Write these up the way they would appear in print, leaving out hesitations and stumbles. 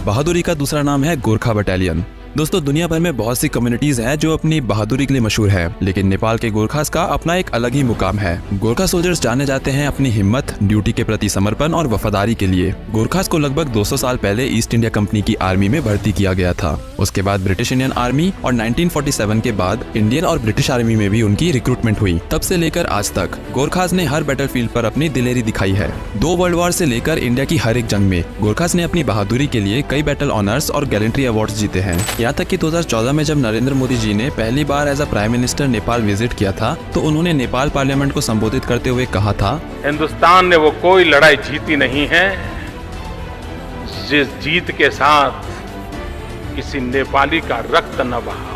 बहादुरी का दूसरा नाम है गोरखा बटालियन। दोस्तों, दुनिया भर में बहुत सी कम्युनिटीज हैं जो अपनी बहादुरी के लिए मशहूर है, लेकिन नेपाल के गोरखास का अपना एक अलग ही मुकाम है। गोरखा सोल्जर्स जाने जाते हैं अपनी हिम्मत, ड्यूटी के प्रति समर्पण और वफादारी के लिए। गोरखास को लगभग 200 साल पहले ईस्ट इंडिया कंपनी की आर्मी में भर्ती किया गया था। उसके बाद ब्रिटिश इंडियन आर्मी और 1947 के बाद इंडियन और ब्रिटिश आर्मी में भी उनकी रिक्रूटमेंट हुई। तब से लेकर आज तक गोरखास ने हर बैटलफील्ड पर अपनी दिलेरी दिखाई है। 2 वर्ल्ड वॉर से लेकर इंडिया की हर एक जंग में गोरखास ने अपनी बहादुरी के लिए कई बैटल ऑनर्स और गैलेंट्री अवार्ड्स जीते हैं। यहाँ तक कि 2014 में जब नरेंद्र मोदी जी ने पहली बार as a prime minister Nepal visit किया था, तो उन्होंने नेपाल पार्लियामेंट को संबोधित करते हुए कहा था, हिंदुस्तान ने वो कोई लड़ाई जीती नहीं है जिस जीत के साथ किसी नेपाली का रक्त न बहा।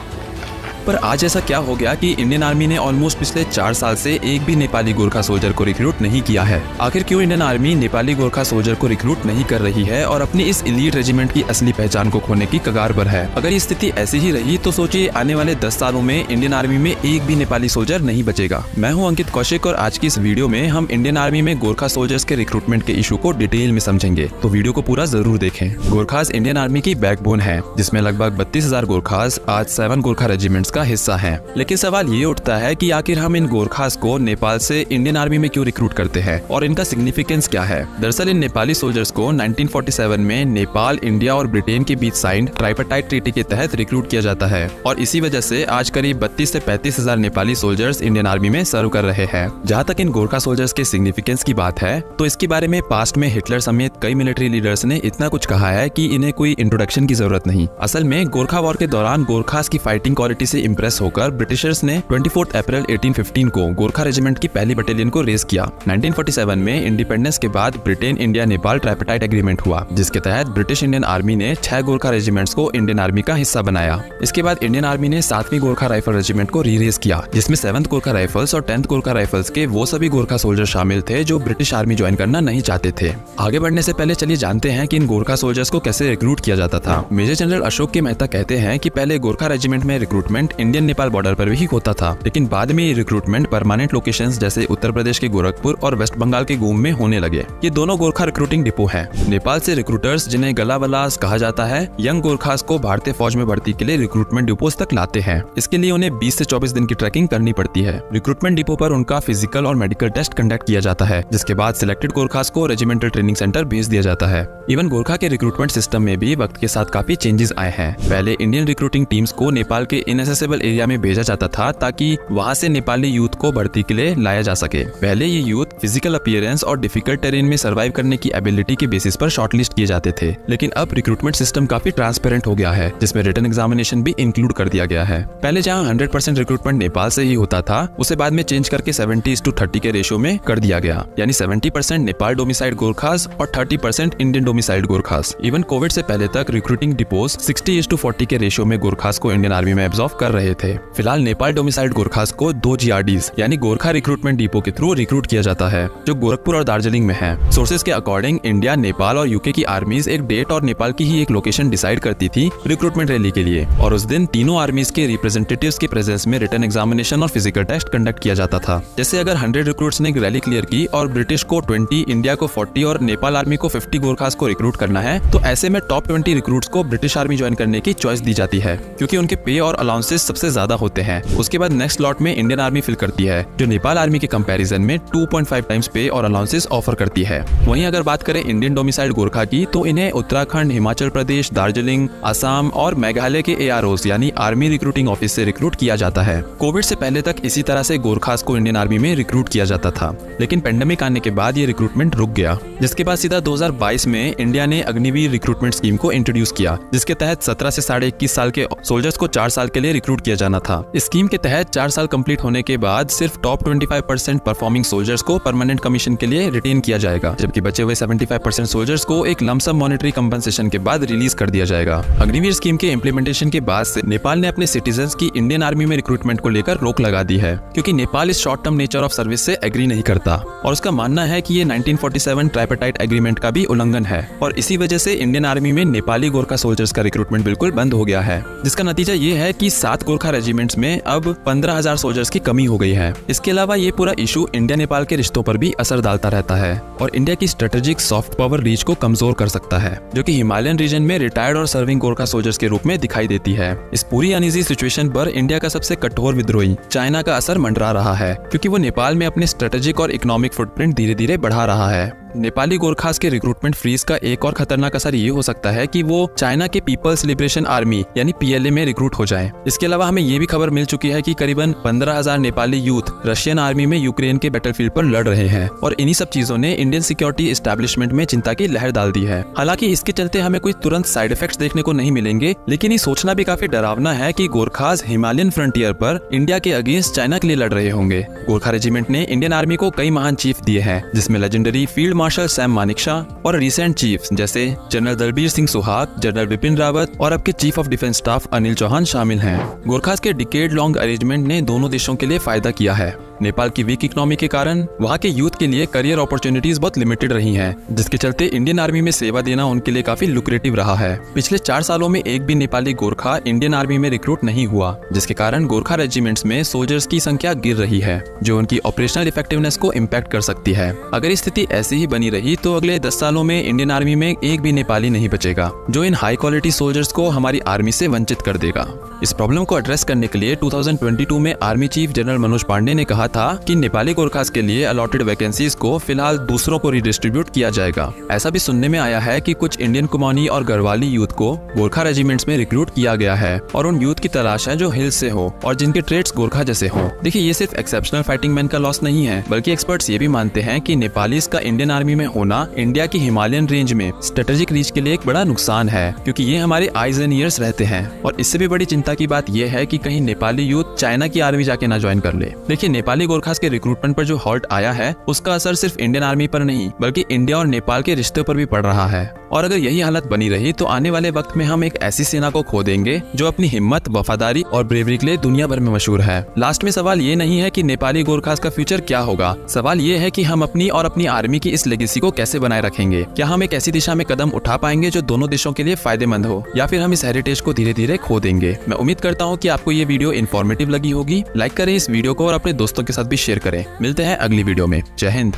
पर आज ऐसा क्या हो गया कि इंडियन आर्मी ने ऑलमोस्ट पिछले 4 साल से एक भी नेपाली गोरखा सोल्जर को रिक्रूट नहीं किया है। आखिर क्यों Indian army Nepali Gorkha soldier को रिक्रूट नहीं कर रही है और अपनी इस एलीट रेजिमेंट की असली पहचान को खोने की कगार पर है? अगर ये स्थिति ऐसी ही रही तो सोचिए आने वाले 10 सालों में इंडियन आर्मी में एक भी नेपाली सोल्जर नहीं बचेगा। मैं हूँ अंकित कौशिक और आज की इस वीडियो में हम इंडियन आर्मी में गोरखा सोल्जर्स के रिक्रूटमेंट के इशू को डिटेल में समझेंगे, तो वीडियो को पूरा जरूर देखें। गोरखास इंडियन आर्मी की बैकबोन है, जिसमें लगभग 32,000 गोरखास आज 7 गोरखा रेजिमेंट्स का हिस्सा है। लेकिन सवाल ये उठता है कि आखिर हम इन गोरखास को नेपाल से इंडियन आर्मी में क्यों रिक्रूट करते हैं और इनका सिग्निफिकेंस क्या है? दरअसल इन नेपाली सोल्जर्स को 1947 में नेपाल, इंडिया और ब्रिटेन के बीच साइंड ट्राइपार्टाइट ट्रीटी के तहत रिक्रूट किया जाता है और इसी वजह से आज करीब 32 से 35,000 नेपाली सोल्जर्स इंडियन आर्मी में सर्व कर रहे हैं। जहाँ तक इन गोरखा सोल्जर्स के सिग्निफिकेंस की बात है, तो इसके बारे में पास्ट में हिटलर समेत कई मिलिट्री लीडर्स ने इतना कुछ कहा है कि इन्हें कोई इंट्रोडक्शन की जरूरत नहीं। असल में गोरखा वॉर के दौरान गोरखास की फाइटिंग क्वालिटी से इम्प्रेस होकर ब्रिटिशर्स ने 24 अप्रैल 1815 को गोरखा रेजिमेंट की पहली बटालियन को रेज किया। 1947 में इंडिपेंडेंस के बाद Britain, India, Nepal tripartite agreement हुआ, जिसके तहत ब्रिटिश इंडियन आर्मी ने 6 गोरखा रेजिमेंट्स को इंडियन आर्मी का हिस्सा बनाया। इसके बाद इंडियन आर्मी ने 7वीं गोरखा राइफल रेजिमेंट को री-रेज किया, जिसमें 7th गोरखा राइफल्स और 10th गोरखा राइफल्स के वो सभी गोरखा सोल्जर शामिल थे जो ब्रिटिश आर्मी ज्वाइन करना नहीं चाहते थे। आगे बढ़ने से पहले चलिए जानते हैं कि इन गोरखा सोल्जर्स को कैसे रिक्रूट किया जाता था। मेजर जनरल अशोक के मेहता कहते हैं कि पहले गोरखा रेजिमेंट में रिक्रूटमेंट इंडियन नेपाल बॉर्डर पर भी होता था, लेकिन बाद में ये रिक्रूटमेंट परमानेंट लोकेशंस जैसे उत्तर प्रदेश के गोरखपुर और वेस्ट बंगाल के गुम में होने लगे। ये दोनों गोरखा रिक्रूटिंग डिपो हैं। नेपाल से रिक्रूटर्स, जिन्हें गलावलास कहा जाता है, यंग गोरखास को भारतीय फौज में भर्ती के लिए रिक्रूटमेंट डिपोज तक लाते हैं। इसके लिए उन्हें 20 से 24 दिन की ट्रैकिंग करनी पड़ती है। रिक्रूटमेंट डिपो पर उनका फिजिकल और मेडिकल टेस्ट कंडक्ट किया जाता है, जिसके बाद सिलेक्टेड गोरखास को रेजिमेंटल ट्रेनिंग सेंटर भेज दिया जाता है। इवन गोरखा के रिक्रूटमेंट सिस्टम में भी वक्त के साथ काफी चेंजेस आए हैं। पहले इंडियन रिक्रूटिंग टीम्स को नेपाल के इनएसेसिबल एरिया में भेजा जाता था ताकि वहाँ से नेपाली यूथ को भर्ती के लिए लाया जा सके। पहले ये यूथ फिजिकल अपीयरेंस और डिफिकल्ट टेरेन में सर्वाइव करने की एबिलिटी के बेसिस पर शॉर्टलिस्ट किए जाते थे, लेकिन अब रिक्रूटमेंट सिस्टम काफी ट्रांसपेरेंट हो गया है, जिसमें रिटन एग्जामिनेशन भी इंक्लूड कर दिया गया है। पहले जहाँ 100% रिक्रूटमेंट नेपाल से ही होता था, उसे बाद में चेंज करके 70:30 के रेशियो में कर दिया गया, यानी 70% नेपाल डोमिसाइल्ड गोरखास और 30% Indian domiciled Gorkhas. Even Covid से पहले तक रिक्रूटिंग डिपोज 60:40 के रेशियो में गोरखास को इंडियन आर्मी में एब्जॉर्ब कर रहे थे। फिलहाल नेपाल डोमिसाइल्ड गोरखास को 2 GRDs यानी गोरखा रिक्रूटमेंट डिपो के थ्रू रिक्रूट किया जाता है, जो गोरखपुर और दार्जिलिंग में है। सोर्सेज के अकॉर्डिंग इंडिया, नेपाल और यूके की आर्मीज एक डेट और नेपाल की ही एक लोकेशन डिसाइड करती थी रिक्रूटमेंट रैली के लिए, और उस दिन तीनों आर्मीज के रिप्रेजेंटेटिव्स के प्रेजेंस में रिटन एग्जामिनेशन और फिजिकल टेस्ट कंडक्ट किया जाता था। जैसे अगर 100 रिक्रूट्स ने रैली क्लियर की और ब्रिटिश को 20, इंडिया को 40 और नेपाल आर्मी को 50 गोरखास को रिक्रूट करना है, तो ऐसे में टॉप 20 रिक्रूट्स को ब्रिटिश आर्मी ज्वाइन करने की चॉइस दी जाती है, क्योंकि उनके पे और अलाउंसेस सबसे ज्यादा होते हैं। उसके बाद नेक्स्ट लॉट में इंडियन आर्मी फिल करती है, जो नेपाल आर्मी के कंपैरिजन में 2.5 टाइम्स पे और अलाउंसेस ऑफर करती है। वहीं अगर बात करें इंडियन डोमिसाइल्ड गोरखा की, तो इन्हें उत्तराखंड, हिमाचल प्रदेश, दार्जिलिंग, असम और मेघालय के AROs यानी आर्मी रिक्रूटिंग ऑफिस से रिक्रूट किया जाता है। कोविड से पहले तक इसी तरह से गोरखास को इंडियन आर्मी में रिक्रूट किया जाता था, लेकिन पेंडेमिक आने के बाद ये रिक्रूटमेंट रुक गया, जिसके बाद सीधा 2022 में इंडिया ने अग्निवीर रिक्रूटमेंट स्कीम को इंट्रोड्यूस किया, जिसके तहत 17 से 21.5 साल के सोल्जर्स को 4 साल के लिए रिक्रूट किया जाना था। इस स्कीम के तहत 4 साल कंप्लीट होने के बाद सिर्फ टॉप 25% परफॉर्मिंग सोल्जर्स को परमानेंट कमीशन के लिए रिटेन किया जाएगा, जबकि बचे हुए 75% सोल्जर्स को एक लमसम मॉनेटरी कंपनसेशन के बाद रिलीज कर दिया जाएगा। अग्निवीर स्कीम के इम्प्लीमेंटेशन के बाद से नेपाल ने अपने सिटीजन्स की इंडियन आर्मी में रिक्रूटमेंट को लेकर रोक लगा दी है, क्योंकि नेपाल इस short term nature of service से एग्री नहीं करता और उसका मानना है कि ये 1947 ट्राइपार्टाइट एग्रीमेंट का भी उल्लंघन है, और इसी वजह से इंडियन आर्मी में नेपाली गोरखा सोल्जर्स का रिक्रूटमेंट बिल्कुल बंद हो गया है, जिसका नतीजा ये है कि 7 7 गोरखा रेजिमेंट्स में अब 15,000 सोल्जर्स की कमी हो गई है। इसके अलावा ये पूरा इशू इंडिया नेपाल के रिश्तों पर भी असर डालता रहता है और इंडिया की स्ट्रेटेजिक सॉफ्ट पावर रीच को कमजोर कर सकता है, जो कि हिमालयन रीजन में रिटायर्ड और सर्विंग गोरखा सोल्जर्स के रूप में दिखाई देती है। इस पूरी अनईजी सिचुएशन पर इंडिया का सबसे कठोर विद्रोही चाइना का असर मंडरा रहा है, क्योंकि वो नेपाल में अपने स्ट्रेटेजिक और इकोनॉमिक फुटप्रिंट धीरे धीरे बढ़ा रहा है। नेपाली गोरखास के रिक्रूटमेंट फ्रीज का एक और खतरनाक असर ये हो सकता है कि वो चाइना के पीपल्स लिबरेशन आर्मी यानी PLA में रिक्रूट हो जाएं। इसके अलावा हमें ये भी खबर मिल चुकी है कि करीबन 15,000 नेपाली यूथ रशियन आर्मी में यूक्रेन के बैटलफील्ड पर लड़ रहे हैं और इन्हीं सब चीजों ने इंडियन सिक्योरिटी एस्टैब्लिशमेंट में चिंता की लहर डाल दी है। हालांकि इसके चलते हमें कोई तुरंत साइड इफेक्ट्स देखने को नहीं मिलेंगे, लेकिन ये सोचना भी काफी डरावना है कि गोरखास हिमालयन फ्रंटियर पर इंडिया के अगेंस्ट चाइना के लिए लड़ रहे होंगे। गोरखा रेजिमेंट ने इंडियन आर्मी को कई महान चीफ दिए हैं, जिसमें legendary field marshal Sam Manekshaw और रिसेंट चीफ्स जैसे जनरल दलबीर सिंह सुहाग, जनरल विपिन रावत और अब के chief of defence staff Anil Chauhan शामिल हैं। गोरखास के डिकेड लॉन्ग अरेंजमेंट ने दोनों देशों के लिए फायदा किया है। नेपाल की वीक इकोनॉमी के कारण वहाँ के यूथ के लिए करियर अपॉर्चुनिटीज बहुत लिमिटेड रही हैं, जिसके चलते इंडियन आर्मी में सेवा देना उनके लिए काफी लुक्रेटिव रहा है। पिछले 4 सालों में एक भी नेपाली गोरखा इंडियन आर्मी में रिक्रूट नहीं हुआ, जिसके कारण गोरखा रेजिमेंट्स में सोल्जर्स की संख्या गिर रही है, जो उनकी ऑपरेशनल इफेक्टिवनेस को इम्पैक्ट कर सकती है। अगर स्थिति ऐसी ही बनी रही तो अगले 10 सालों में इंडियन आर्मी में एक भी नेपाली नहीं बचेगा, जो इन हाई क्वालिटी सोल्जर्स को हमारी आर्मी से वंचित कर देगा। इस प्रॉब्लम को एड्रेस करने के लिए 2022 में army chief general Manoj Pande ने कहा था कि नेपाली गोरखास के लिए अलॉटेड वैकेंसीज को फिलहाल दूसरों को रिडिस्ट्रीब्यूट किया जाएगा। ऐसा भी सुनने में आया है कि कुछ इंडियन कुमाऊनी और गढ़वाली यूथ को गोरखा रेजिमेंट्स में रिक्रूट किया गया है और उन यूथ की तलाश है जो हिल्स से हो और जिनके ट्रेड्स गोरखा जैसे हो। देखिए, ये सिर्फ एक्सेप्शनल फाइटिंग मैन का लॉस नहीं है, बल्कि एक्सपर्ट्स ये भी मानते हैं कि नेपालीज का इंडियन आर्मी में होना इंडिया की हिमालयन रेंज में स्ट्रेटेजिक रीच के लिए एक बड़ा नुकसान है, क्योंकि ये हमारे आइज एंड ईयर्स रहते हैं। और इससे भी बड़ी चिंता की बात यह है कि कहीं नेपाली यूथ चाइना की आर्मी जाके ना ज्वाइन कर ले। देखिए, नेपाली गोरखास के रिक्रूटमेंट पर जो हॉल्ट आया है उसका असर सिर्फ इंडियन आर्मी पर नहीं बल्कि इंडिया और नेपाल के रिश्ते पर भी पड़ रहा है। और अगर यही हालत बनी रही तो आने वाले वक्त में हम एक ऐसी सेना को खो देंगे जो अपनी हिम्मत, वफादारी और ब्रेवरी के लिए दुनिया भर में मशहूर है। लास्ट में सवाल ये नहीं है कि नेपाली गोरखास का फ्यूचर क्या होगा, सवाल ये है कि हम अपनी और अपनी आर्मी की इस लेगेसी को कैसे बनाए रखेंगे। क्या हम एक ऐसी दिशा में कदम उठा पाएंगे जो दोनों देशों के लिए फायदेमंद हो, या फिर हम इस हेरिटेज को धीरे धीरे खो देंगे। मैं उम्मीद करता हूँ कि आपको ये वीडियो इन्फॉर्मेटिव लगी होगी। लाइक करें इस वीडियो को और अपने दोस्तों के साथ भी शेयर करें। मिलते हैं अगली वीडियो में। जय हिंद।